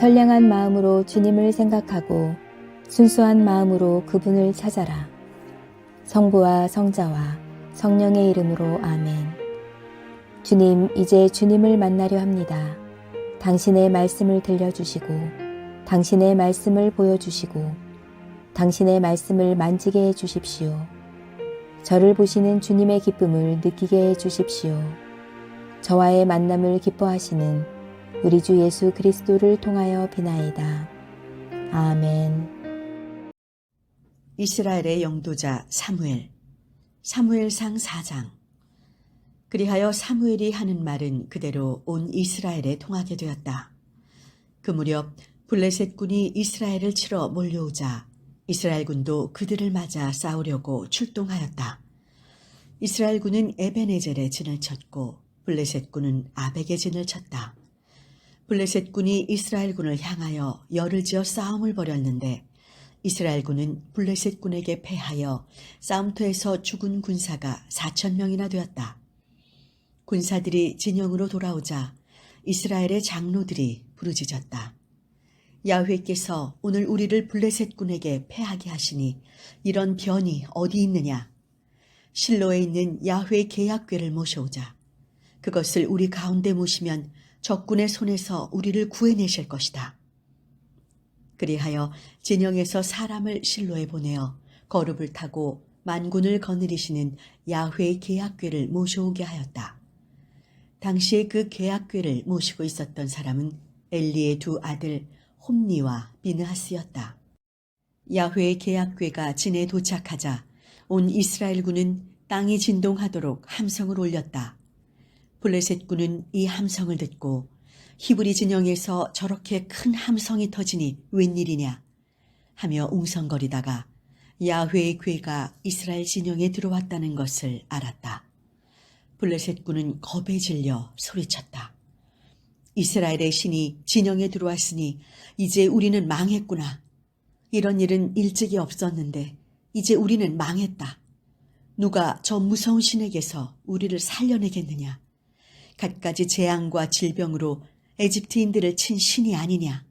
선량한 마음으로 주님을 생각하고 순수한 마음으로 그분을 찾아라. 성부와 성자와 성령의 이름으로 아멘. 주님, 이제 주님을 만나려 합니다. 당신의 말씀을 들려주시고 당신의 말씀을 보여주시고 당신의 말씀을 만지게 해주십시오. 저를 보시는 주님의 기쁨을 느끼게 해주십시오. 저와의 만남을 기뻐하시는 우리 주 예수 그리스도를 통하여 비나이다. 아멘. 이스라엘의 영도자 사무엘. 사무엘상 4장. 그리하여 사무엘이 하는 말은 그대로 온 이스라엘에 통하게 되었다. 그 무렵 블레셋 군이 이스라엘을 치러 몰려오자 이스라엘 군도 그들을 맞아 싸우려고 출동하였다. 이스라엘 군은 에베네젤에 진을 쳤고 블레셋 군은 아벡에 진을 쳤다. 블레셋 군이 이스라엘 군을 향하여 열을 지어 싸움을 벌였는데 이스라엘 군은 블레셋 군에게 패하여 싸움터에서 죽은 군사가 4,000명이나 되었다. 군사들이 진영으로 돌아오자 이스라엘의 장로들이 부르짖었다. 야훼께서 오늘 우리를 블레셋 군에게 패하게 하시니 이런 변이 어디 있느냐? 실로에 있는 야훼 계약궤를 모셔오자. 그것을 우리 가운데 모시면 적군의 손에서 우리를 구해내실 것이다. 그리하여 진영에서 사람을 실로에 보내어 거룹을 타고 만군을 거느리시는 야훼 계약궤를 모셔오게 하였다. 당시에 그 계약궤를 모시고 있었던 사람은 엘리의 두 아들 홈니와 비느하스였다. 야훼의 계약궤가 진에 도착하자 온 이스라엘 군은 땅이 진동하도록 함성을 올렸다. 블레셋 군은 이 함성을 듣고 히브리 진영에서 저렇게 큰 함성이 터지니 웬일이냐 하며 웅성거리다가 야훼의 궤가 이스라엘 진영에 들어왔다는 것을 알았다. 블레셋 군은 겁에 질려 소리쳤다. 이스라엘의 신이 진영에 들어왔으니 이제 우리는 망했구나. 이런 일은 일찍이 없었는데 이제 우리는 망했다. 누가 저 무서운 신에게서 우리를 살려내겠느냐. 갖가지 재앙과 질병으로 에집트인들을 친 신이 아니냐.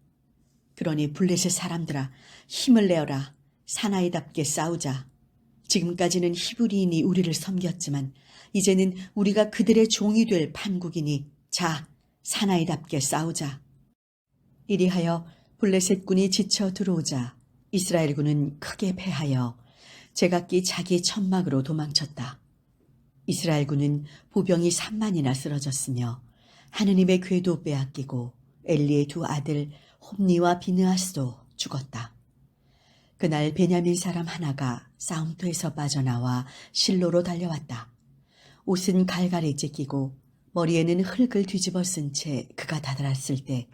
그러니 블레셋 사람들아 힘을 내어라. 사나이답게 싸우자. 지금까지는 히브리인이 우리를 섬겼지만 이제는 우리가 그들의 종이 될 판국이니 자 사나이답게 싸우자. 이리하여 블레셋 군이 지쳐 들어오자 이스라엘 군은 크게 패하여 제각기 자기 천막으로 도망쳤다. 이스라엘 군은 보병이 3만이나 쓰러졌으며 하느님의 궤도 빼앗기고 엘리의 두 아들 홈니와 비느하스도 죽었다. 그날 베냐민 사람 하나가 싸움터에서 빠져나와 실로로 달려왔다. 옷은 갈갈이 찢기고 머리에는 흙을 뒤집어 쓴 채 그가 다다랐을 때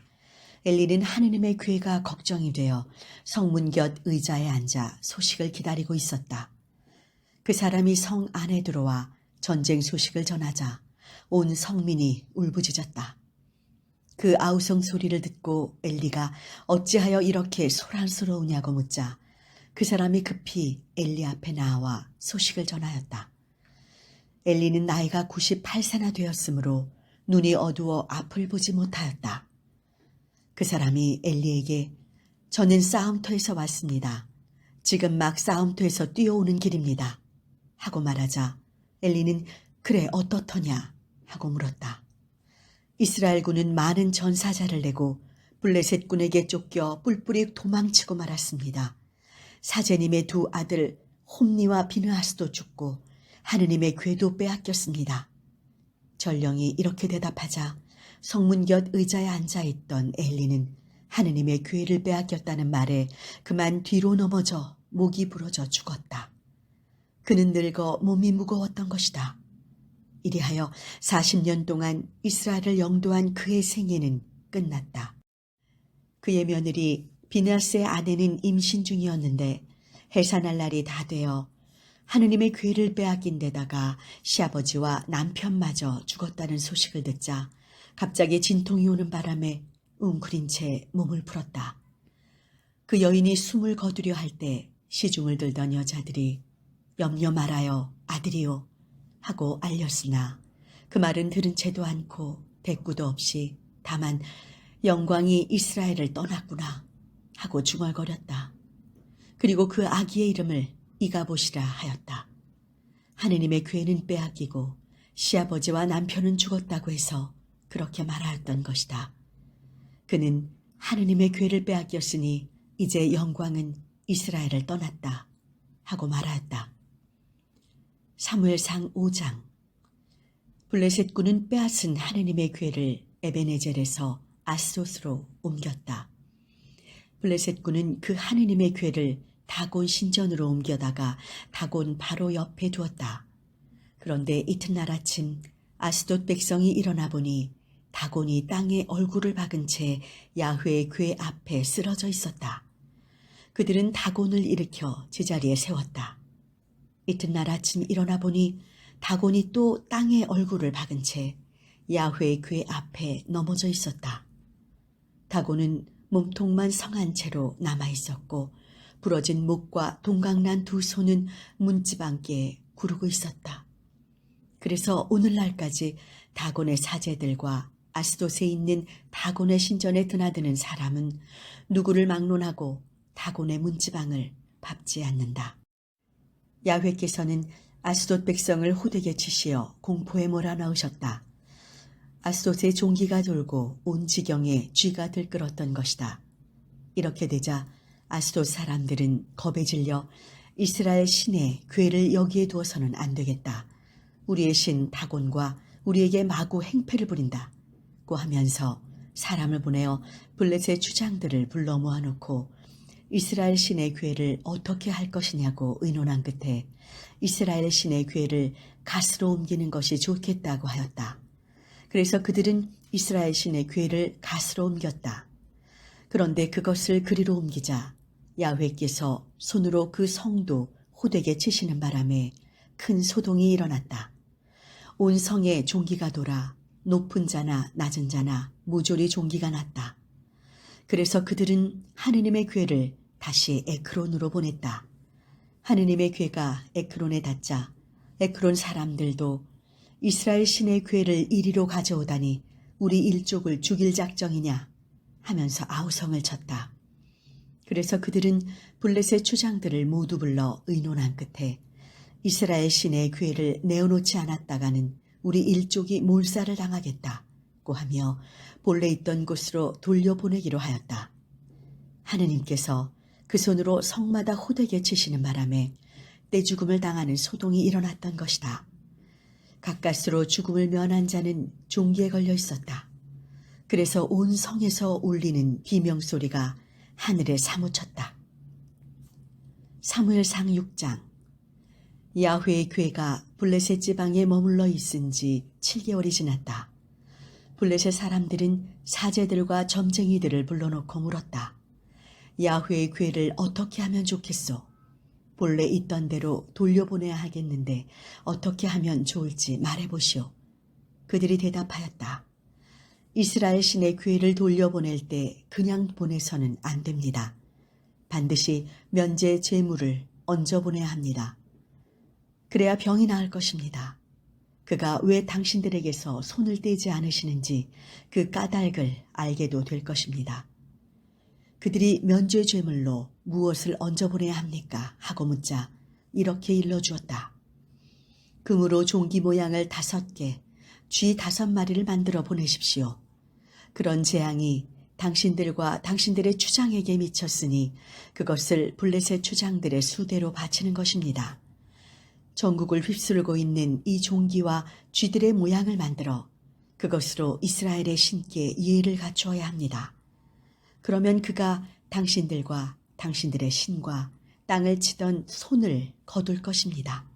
엘리는 하느님의 궤가 걱정이 되어 성문 곁 의자에 앉아 소식을 기다리고 있었다. 그 사람이 성 안에 들어와 전쟁 소식을 전하자 온 성민이 울부짖었다. 그 아우성 소리를 듣고 엘리가 어찌하여 이렇게 소란스러우냐고 묻자 그 사람이 급히 엘리 앞에 나와 소식을 전하였다. 엘리는 나이가 98세나 되었으므로 눈이 어두워 앞을 보지 못하였다. 그 사람이 엘리에게 저는 싸움터에서 왔습니다. 지금 막 싸움터에서 뛰어오는 길입니다. 하고 말하자 엘리는 그래 어떻더냐 하고 물었다. 이스라엘 군은 많은 전사자를 내고 블레셋 군에게 쫓겨 뿔뿔이 도망치고 말았습니다. 사제님의 두 아들 홈니와 비느하스도 죽고 하느님의 궤도 빼앗겼습니다. 전령이 이렇게 대답하자 성문 곁 의자에 앉아있던 엘리는 하느님의 궤를 빼앗겼다는 말에 그만 뒤로 넘어져 목이 부러져 죽었다. 그는 늙어 몸이 무거웠던 것이다. 이리하여 40년 동안 이스라엘을 영도한 그의 생애는 끝났다. 그의 며느리 비느하스의 아내는 임신 중이었는데 해산할 날이 다 되어 하느님의 궤를 빼앗긴 데다가 시아버지와 남편마저 죽었다는 소식을 듣자 갑자기 진통이 오는 바람에 웅크린 채 몸을 풀었다. 그 여인이 숨을 거두려 할 때 시중을 들던 여자들이 염려 말아요 아들이요 하고 알렸으나 그 말은 들은 채도 않고 대꾸도 없이 다만 영광이 이스라엘을 떠났구나 하고 중얼거렸다. 그리고 그 아기의 이름을 이가봇이라 하였다. 하느님의 괴는 빼앗기고 시아버지와 남편은 죽었다고 해서 그렇게 말하였던 것이다. 그는 하느님의 괴를 빼앗겼으니 이제 영광은 이스라엘을 떠났다 하고 말하였다. 사무엘상 5장. 블레셋 군은 빼앗은 하느님의 괴를 에베네젤에서 아스돗으로 옮겼다. 블레셋 군은 그 하느님의 괴를 다곤 신전으로 옮겨다가 다곤 바로 옆에 두었다. 그런데 이튿날 아침 아스돗 백성이 일어나 보니 다곤이 땅에 얼굴을 박은 채 야훼의 괴 앞에 쓰러져 있었다. 그들은 다곤을 일으켜 제자리에 세웠다. 이튿날 아침 일어나 보니 다곤이 또 땅에 얼굴을 박은 채 야훼의 괴 앞에 넘어져 있었다. 다곤은 몸통만 성한 채로 남아 있었고 부러진 목과 동강난 두 손은 문집 안께 구르고 있었다. 그래서 오늘날까지 다곤의 사제들과 아스돗에 있는 다곤의 신전에 드나드는 사람은 누구를 막론하고 다곤의 문지방을 밟지 않는다. 야훼께서는 아스돗 백성을 호되게 치시어 공포에 몰아넣으셨다. 아스돗의 종기가 돌고 온 지경에 쥐가 들끓었던 것이다. 이렇게 되자 아스돗 사람들은 겁에 질려 이스라엘 신의 괴를 여기에 두어서는 안 되겠다. 우리의 신 다곤과 우리에게 마구 행패를 부린다고 하면서 사람을 보내어 블레셋 주장들을 불러 모아놓고 이스라엘 신의 괴를 어떻게 할 것이냐고 의논한 끝에 이스라엘 신의 괴를 갓으로 옮기는 것이 좋겠다고 하였다. 그래서 그들은 이스라엘 신의 괴를 갓으로 옮겼다. 그런데 그것을 그리로 옮기자 야훼께서 손으로 그 성도 호되게 치시는 바람에 큰 소동이 일어났다. 온 성에 종기가 돌아 높은 자나 낮은 자나 모조리 종기가 났다. 그래서 그들은 하느님의 괴를 다시 에크론으로 보냈다. 하느님의 괴가 에크론에 닿자 에크론 사람들도 이스라엘 신의 괴를 이리로 가져오다니 우리 일족을 죽일 작정이냐 하면서 아우성을 쳤다. 그래서 그들은 블레셋 주장들을 모두 불러 의논한 끝에 이스라엘 신의 괴를 내어놓지 않았다가는 우리 일족이 몰살을 당하겠다고 하며 본래 있던 곳으로 돌려보내기로 하였다. 하느님께서 그 손으로 성마다 호되게 치시는 바람에 떼죽음을 당하는 소동이 일어났던 것이다. 가까스로 죽음을 면한 자는 종기에 걸려 있었다. 그래서 온 성에서 울리는 비명소리가 하늘에 사무쳤다. 사무엘상 6장. 야훼의 괴가 블레셋 지방에 머물러 있은 지 7개월이 지났다. 블레셋 사람들은 사제들과 점쟁이들을 불러놓고 물었다. 야훼의 괴를 어떻게 하면 좋겠소? 본래 있던 대로 돌려보내야 하겠는데 어떻게 하면 좋을지 말해보시오. 그들이 대답하였다. 이스라엘 신의 괴를 돌려보낼 때 그냥 보내서는 안 됩니다. 반드시 면제 제물을 얹어 보내야 합니다. 그래야 병이 나을 것입니다. 그가 왜 당신들에게서 손을 떼지 않으시는지 그 까닭을 알게도 될 것입니다. 그들이 면죄 제물로 무엇을 얹어 보내야 합니까? 하고 묻자 이렇게 일러주었다. 금으로 종기 모양을 5개, 쥐 5마리를 만들어 보내십시오. 그런 재앙이 당신들과 당신들의 추장에게 미쳤으니 그것을 블레셋 추장들의 수대로 바치는 것입니다. 전국을 휩쓸고 있는 이 종기와 쥐들의 모양을 만들어 그것으로 이스라엘의 신께 예를 갖추어야 합니다. 그러면 그가 당신들과 당신들의 신과 땅을 치던 손을 거둘 것입니다.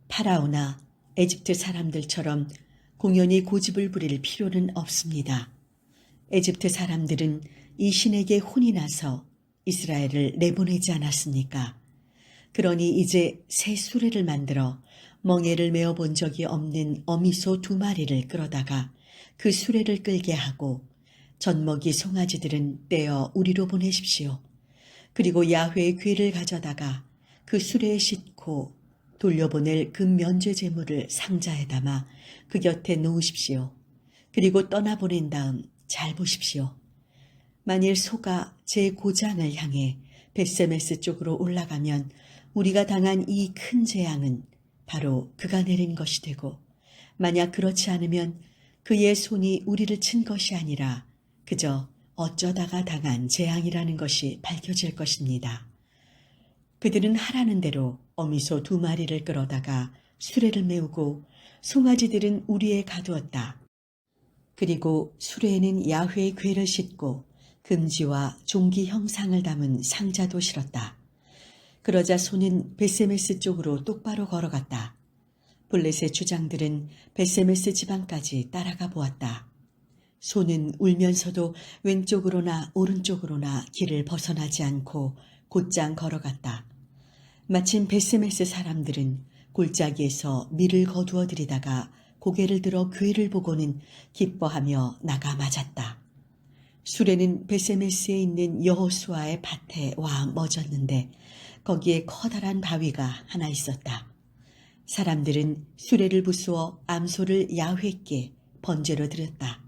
파라오나 에집트 사람들처럼 공연히 고집을 부릴 필요는 없습니다. 에집트 사람들은 이 신에게 혼이 나서 이스라엘을 내보내지 않았습니까? 그러니 이제 새 수레를 만들어 멍에를 메어 본 적이 없는 어미소 2마리를 끌어다가 그 수레를 끌게 하고 젖먹이 송아지들은 떼어 우리로 보내십시오. 그리고 야훼의 괴를 가져다가 그 수레에 싣고 돌려보낼 그 면죄 제물을 상자에 담아 그 곁에 놓으십시오. 그리고 떠나보낸 다음 잘 보십시오. 만일 소가 제 고장을 향해 벳세메스 쪽으로 올라가면 우리가 당한 이 큰 재앙은 바로 그가 내린 것이 되고, 만약 그렇지 않으면 그의 손이 우리를 친 것이 아니라 그저 어쩌다가 당한 재앙이라는 것이 밝혀질 것입니다. 그들은 하라는 대로 어미소 2마리를 끌어다가 수레를 메우고 송아지들은 우리에 가두었다. 그리고 수레에는 야훼의 궤를 싣고 금지와 종기 형상을 담은 상자도 실었다. 그러자 소는 벳세메스 쪽으로 똑바로 걸어갔다. 블렛의 주장들은 벳세메스 지방까지 따라가 보았다. 소는 울면서도 왼쪽으로나 오른쪽으로나 길을 벗어나지 않고 곧장 걸어갔다. 마침 벳세메스 사람들은 골짜기에서 밀을 거두어 들이다가 고개를 들어 궤를 보고는 기뻐하며 나가 맞았다. 수레는 벳세메스에 있는 여호수아의 밭에 와 멎었는데 거기에 커다란 바위가 하나 있었다. 사람들은 수레를 부수어 암소를 야훼께 번제로 드렸다.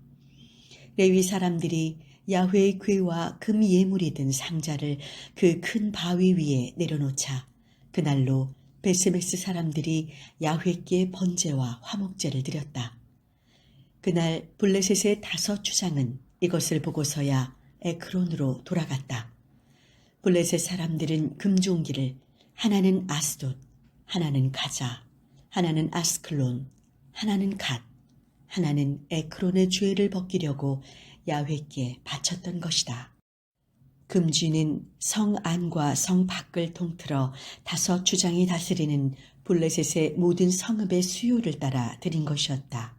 레위 사람들이 야훼의 궤와 금 예물이 든 상자를 그 큰 바위 위에 내려놓자 그날로 벳세메스 사람들이 야훼께 번제와 화목제를 드렸다. 그날 블레셋의 5 주장은 이것을 보고서야 에크론으로 돌아갔다. 블레셋 사람들은 금종기를 하나는 아스돗, 하나는 가자, 하나는 아스클론, 하나는 갓, 하나는 에크론의 죄를 벗기려고 야훼께 바쳤던 것이다. 금쥐는 성 안과 성 밖을 통틀어 5 주장이 다스리는 블레셋의 모든 성읍의 수요를 따라 드린 것이었다.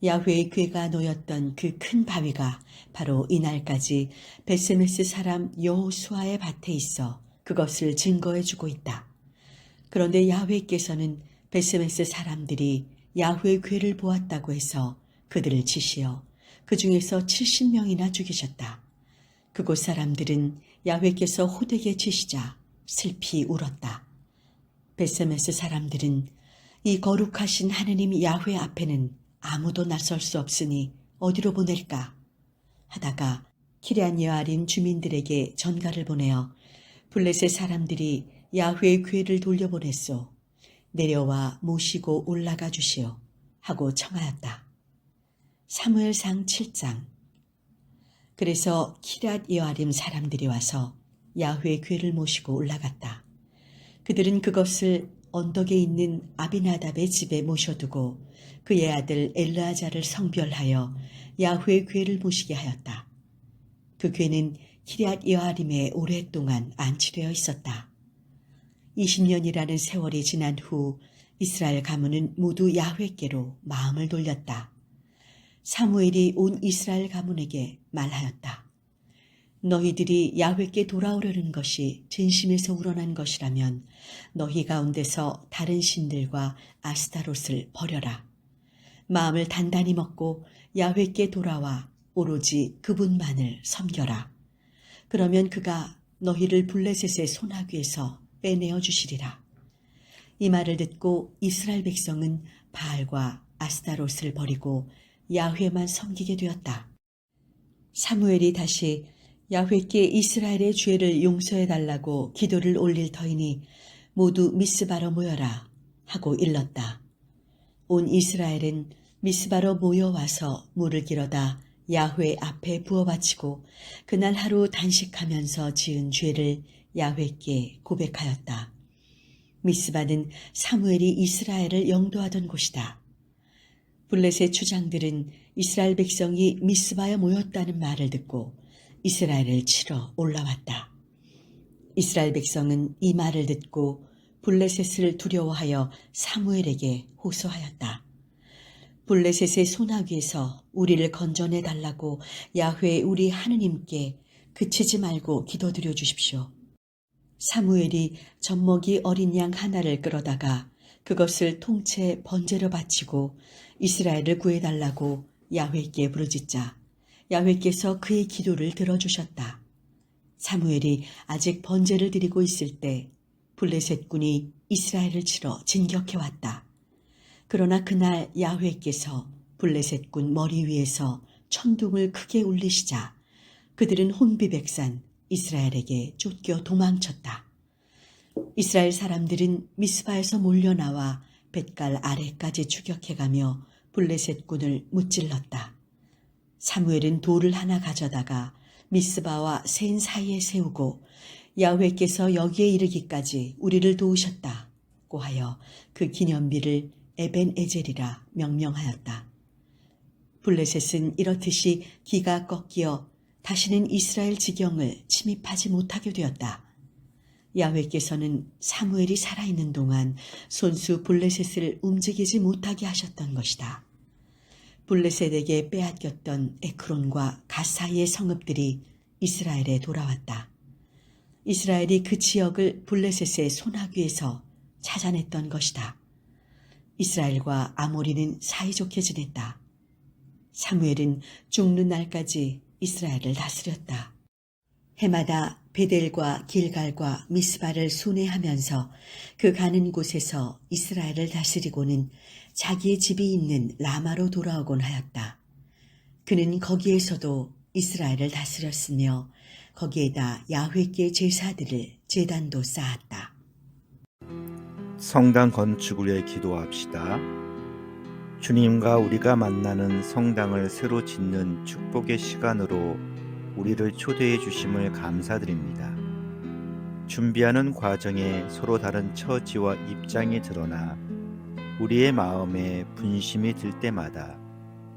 야훼의 궤가 놓였던 그 큰 바위가 바로 이날까지 벳세메스 사람 여호수아의 밭에 있어 그것을 증거해 주고 있다. 그런데 야훼께서는 벳세메스 사람들이 야훼의 궤를 보았다고 해서 그들을 치시어 그 중에서 70명이나 죽이셨다. 그곳 사람들은 야훼께서 호되게 치시자 슬피 울었다. 벳세메스 사람들은 이 거룩하신 하느님 야훼 앞에는 아무도 나설 수 없으니 어디로 보낼까 하다가 키럇 여아림 주민들에게 전가를 보내어 블레셋 사람들이 야훼의 궤를 돌려보냈소. 내려와 모시고 올라가 주시오 하고 청하였다. 사무엘상 7장. 그래서 키럇 여아림 사람들이 와서 야훼의 궤를 모시고 올라갔다. 그들은 그것을 언덕에 있는 아비나답의 집에 모셔두고 그의 아들 엘르아잘을 성별하여 야훼의 궤를 모시게 하였다. 그 궤는 키럇 여아림에 오랫동안 안치되어 있었다. 20년이라는 세월이 지난 후 이스라엘 가문은 모두 야훼께로 마음을 돌렸다. 사무엘이 온 이스라엘 가문에게 말하였다. 너희들이 야훼께 돌아오려는 것이 진심에서 우러난 것이라면 너희 가운데서 다른 신들과 아스타롯을 버려라. 마음을 단단히 먹고 야훼께 돌아와 오로지 그분만을 섬겨라. 그러면 그가 너희를 블레셋의 손아귀에서 빼내어 주시리라. 이 말을 듣고 이스라엘 백성은 바알과 아스타롯을 버리고 야훼만 섬기게 되었다. 사무엘이 다시 야훼께 이스라엘의 죄를 용서해 달라고 기도를 올릴 터이니 모두 미스바로 모여라 하고 일렀다. 온 이스라엘은 미스바로 모여와서 물을 길어다 야훼 앞에 부어 바치고 그날 하루 단식하면서 지은 죄를 야훼께 고백하였다. 미스바는 사무엘이 이스라엘을 영도하던 곳이다. 블레셋 주장들은 이스라엘 백성이 미스바에 모였다는 말을 듣고 이스라엘을 치러 올라왔다. 이스라엘 백성은 이 말을 듣고 블레셋을 두려워하여 사무엘에게 호소하였다. 블레셋의 손아귀에서 우리를 건져내 달라고 야훼 우리 하느님께 그치지 말고 기도드려 주십시오. 사무엘이 젖먹이 어린 양 하나를 끌어다가 그것을 통째 번제로 바치고 이스라엘을 구해달라고 야훼께 부르짖자 야훼께서 그의 기도를 들어주셨다. 사무엘이 아직 번제를 드리고 있을 때 블레셋군이 이스라엘을 치러 진격해왔다. 그러나 그날 야훼께서 블레셋군 머리 위에서 천둥을 크게 울리시자 그들은 혼비백산 이스라엘에게 쫓겨 도망쳤다. 이스라엘 사람들은 미스바에서 몰려나와 벳갈 아래까지 추격해가며 블레셋군을 무찔렀다. 사무엘은 돌을 하나 가져다가 미스바와 센 사이에 세우고 야훼께서 여기에 이르기까지 우리를 도우셨다고 하여 그 기념비를 에벤에젤이라 명명하였다. 블레셋은 이렇듯이 기가 꺾여 다시는 이스라엘 지경을 침입하지 못하게 되었다. 야훼께서는 사무엘이 살아있는 동안 손수 블레셋을 움직이지 못하게 하셨던 것이다. 블레셋에게 빼앗겼던 에크론과 갓 사이의 성읍들이 이스라엘에 돌아왔다. 이스라엘이 그 지역을 블레셋의 소나귀에서 찾아냈던 것이다. 이스라엘과 아모리는 사이좋게 지냈다. 사무엘은 죽는 날까지 이스라엘을 다스렸다. 해마다 베델과 길갈과 미스바를 순회하면서 그 가는 곳에서 이스라엘을 다스리고는 자기의 집이 있는 라마로 돌아오곤 하였다. 그는 거기에서도 이스라엘을 다스렸으며 거기에다 야훼께 제사들을 제단도 쌓았다. 성당 건축을 위해 기도합시다. 주님과 우리가 만나는 성당을 새로 짓는 축복의 시간으로 우리를 초대해 주심을 감사드립니다. 준비하는 과정에 서로 다른 처지와 입장이 드러나 우리의 마음에 분심이 들 때마다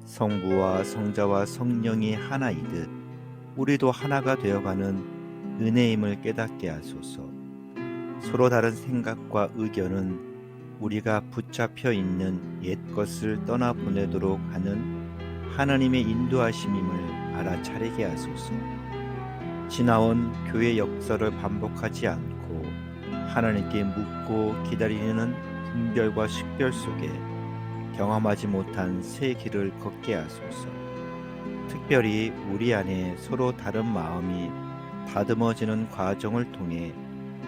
성부와 성자와 성령이 하나이듯 우리도 하나가 되어가는 은혜임을 깨닫게 하소서. 서로 다른 생각과 의견은 우리가 붙잡혀 있는 옛 것을 떠나보내도록 하는 하나님의 인도하심임을 알아차리게 하소서. 지나온 교회 역사를 반복하지 않고 하나님께 묻고 기다리는 분별과 식별 속에 경험하지 못한 새 길을 걷게 하소서. 특별히 우리 안에 서로 다른 마음이 다듬어지는 과정을 통해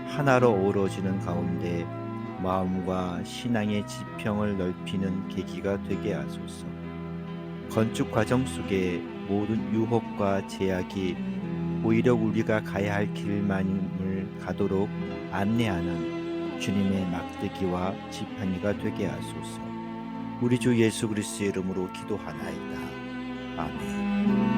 하나로 어우러지는 가운데 마음과 신앙의 지평을 넓히는 계기가 되게 하소서. 건축 과정 속에 모든 유혹과 제약이 오히려 우리가 가야 할 길만을 가도록 안내하는 주님의 막대기와 지팡이가 되게 하소서. 우리 주 예수 그리스도의 이름으로 기도하나이다. 아멘.